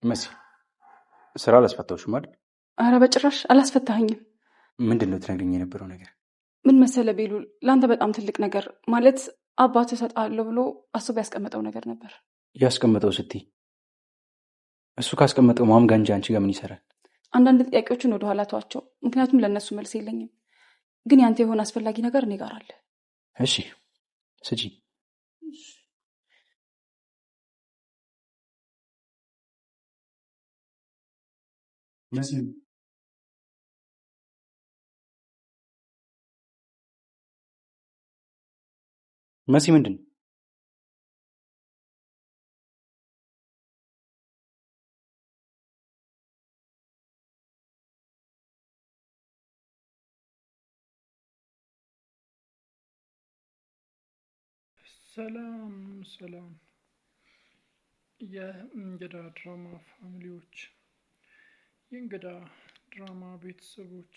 መሲ ስራ አላስፈታሁሽም አይደል? ኧረ በጭራሽ አላስፈታኸኝም። ምንድን ነው ትነግሪኝ የነበረው ነገር? ምን መሰለ ቤሉል፣ ለአንተ በጣም ትልቅ ነገር ማለት አባትህ እሰጥሃለሁ ብሎ አስቦ ያስቀመጠው ነገር ነበር። ያስቀመጠው ስትይ እሱ ካስቀመጠው ማም ጋር እንጂ አንቺ ጋር ምን ይሰራል? አንዳንድ ጥያቄዎችን ወደኋላ ተዋቸው፣ ምክንያቱም ለእነሱ መልስ የለኝም። ግን ያንተ የሆነ አስፈላጊ ነገር እኔ ጋር አለ። እሺ ስጪ። መሲ ምንድን ነው? ሰላም የእንግዳ ድራማ ፋሚሊዎች፣ የእንግዳ ድራማ ቤተሰቦች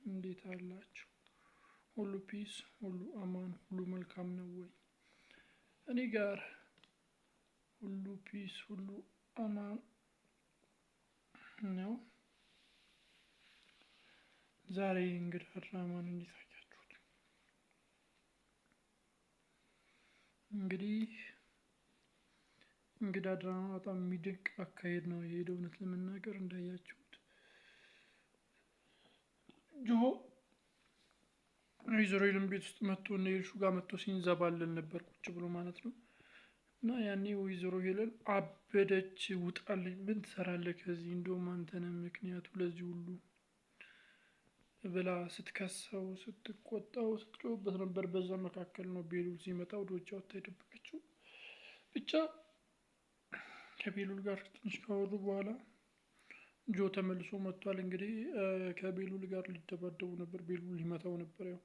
እንዴት አላችሁ? ሁሉ ፒስ፣ ሁሉ አማን፣ ሁሉ መልካም ነው ወይ? እኔ ጋር ሁሉ ፒስ፣ ሁሉ አማን ነው። ዛሬ እንግዳ ድራማን እንዴት አያችሁት? እንግዲህ እንግዳ ድራማ በጣም የሚደንቅ አካሄድ ነው የሄደው። እውነት ለመናገር እንዳያችሁት ጆ ወይዘሮ ሄለን ቤት ውስጥ መጥቶ እነ ኤልሹ ጋር መጥቶ ሲንዘባለል ነበር ቁጭ ብሎ ማለት ነው። እና ያኔ ወይዘሮ ሄለን አበደች። ውጣልኝ፣ ምን ትሰራለህ ከዚህ፣ እንደውም አንተ ነህ ምክንያቱ ለዚህ ሁሉ ብላ ስትከሰው፣ ስትቆጣው፣ ስትጮህበት ነበር። በዛ መካከል ነው ቤሉል ሲመጣ ወደ ውጭ ወጥታ የደበቀችው። ብቻ ከቤሉል ጋር ትንሽ ካወሩ በኋላ ጆ ተመልሶ መጥቷል። እንግዲህ ከቤሉል ጋር ሊደባደቡ ነበር። ቤሉል ሊመታው ነበር። ያው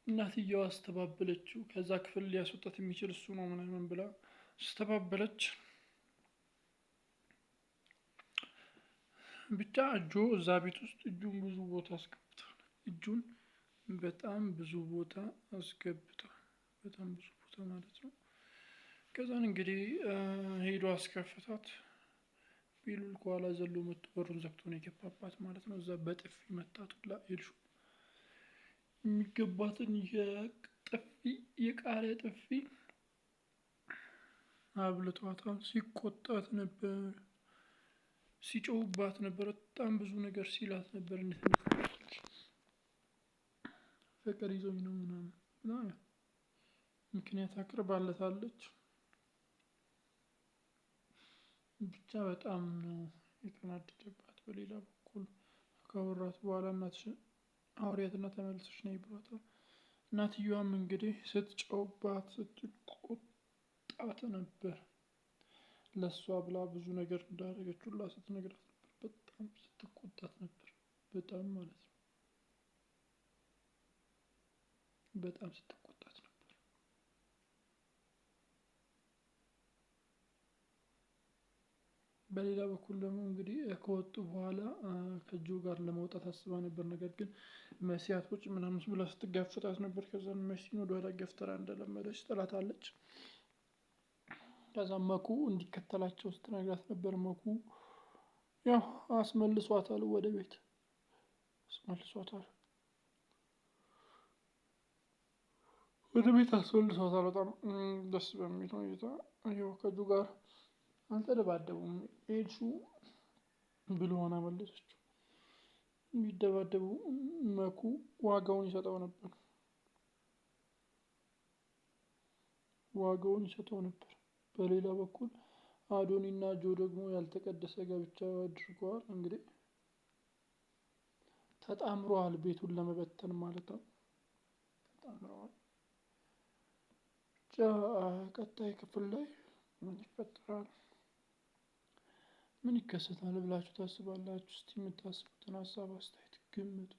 እናትየዋ አስተባበለችው። ከዛ ክፍል ሊያስወጣት የሚችል እሱ ነው ምናምን ብላ አስተባበለች። ብቻ ጆ እዛ ቤት ውስጥ እጁን ብዙ ቦታ አስገብቷል። እጁን በጣም ብዙ ቦታ አስገብቷል። በጣም ብዙ ቦታ ማለት ነው። ከዛን እንግዲህ ሄዶ አስከፍታት። ቤሉል ከኋላ ዘሎ መጥቶ በሩን ዘግቶ ነው የገባባት ማለት ነው። እዛ በጥፊ መታት ሁላ ኤልሹ የሚገባትን የቃሪያ ጥፊ አብልቷታል። ሲቆጣት ነበር፣ ሲጮህባት ነበር፣ በጣም ብዙ ነገር ሲላት ነበር። ፍቅር ይዞኝ ነው ምናምን ምክንያት አቅርባለታለች። ብቻ በጣም ነው የተናደደባት። በሌላ በኩል ካወራት በኋላ እናትሽን አውሪያትና ተመልሰሽ ነይ ብሏታል። እናትየዋም እንግዲህ ስትጮህባት ስትቆጣት ነበር። ለእሷ ብላ ብዙ ነገር እንዳደረገች ሁላ ስትነግራት ነበር። በጣም ስትቆጣት ነበር። በጣም ማለት ነው። በጣም ስትቆጣት ነበር። በሌላ በኩል ደግሞ እንግዲህ ከወጡ በኋላ ከጆ ጋር ለመውጣት አስባ ነበር። ነገር ግን መሲ አትወጪ ምናምን ብላ ስትጋፍጣት ነበር። ከዛ መሲን ወደ ኋላ ገፍትራ እንደለመደች ጥላታለች። ከዛ መኩ እንዲከተላቸው ስትነግራት ነበር። መኩ ያው አስመልሷታል፣ ወደ ቤት አስመልሷታል። በጣም ደስ በሚል ሁኔታ ያው ከጆ ጋር አልተደባደቡም። ኤልሹ ብሎ ሆና መለሰችው። የሚደባደቡ መኩ ዋጋውን ይሰጠው ነበር። በሌላ በኩል አዶኒ እና ጆ ደግሞ ያልተቀደሰ ጋብቻ አድርገዋል። እንግዲህ ተጣምረዋል፣ ቤቱን ለመበተን ማለት ነው። ተጣምረዋል። ብቻ ቀጣይ ክፍል ላይ ምን ይፈጠራል፣ ምን ይከሰታል ብላችሁ ታስባላችሁ? እስቲ የምታስቡትን ሀሳብ፣ አስተያየት፣ ግምት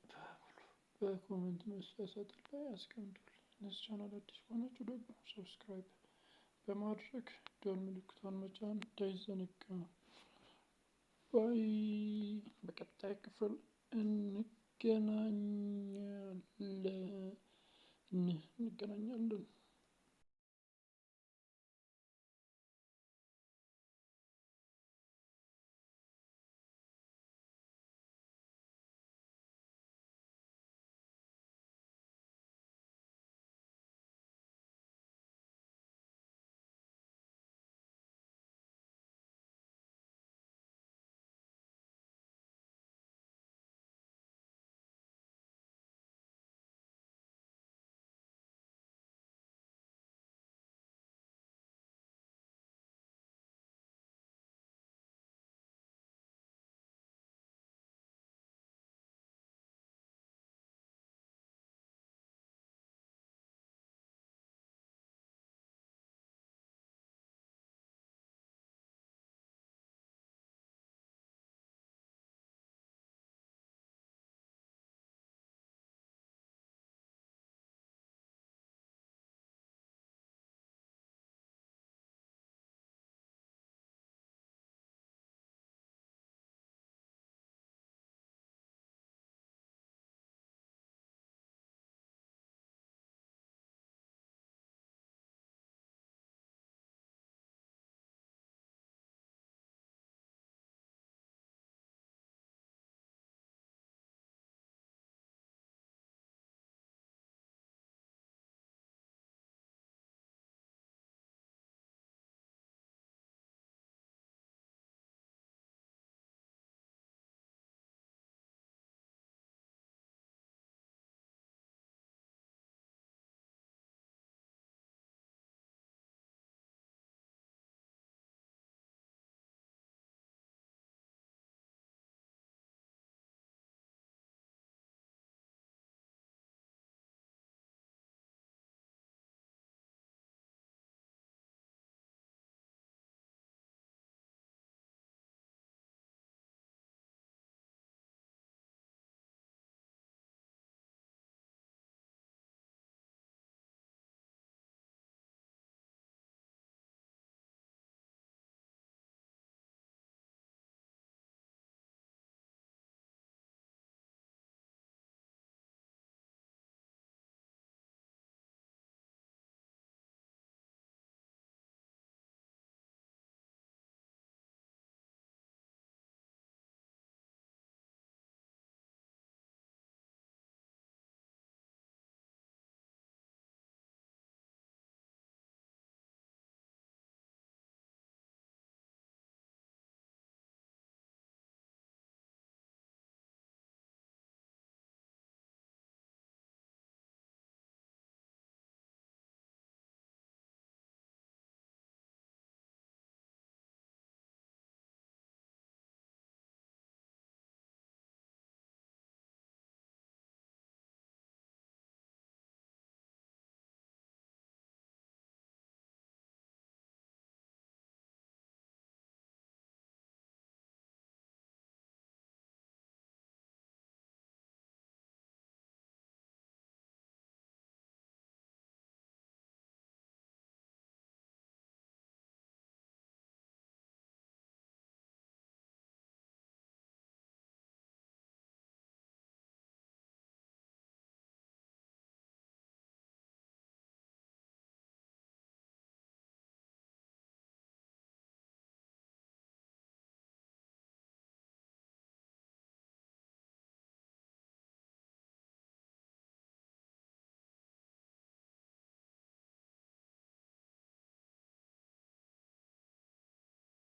በኮሜንት መስጫ ሳጥን ላይ አስቀምጡልኝ። ለዚህ ቻናል አዲስ ከሆናችሁ ደግሞ ሰብስክራይብ በማድረግ ደወል ምልክቷን መጫን እንዳይዘነጋ። ባይ። በቀጣይ ክፍል እንገናኛለን።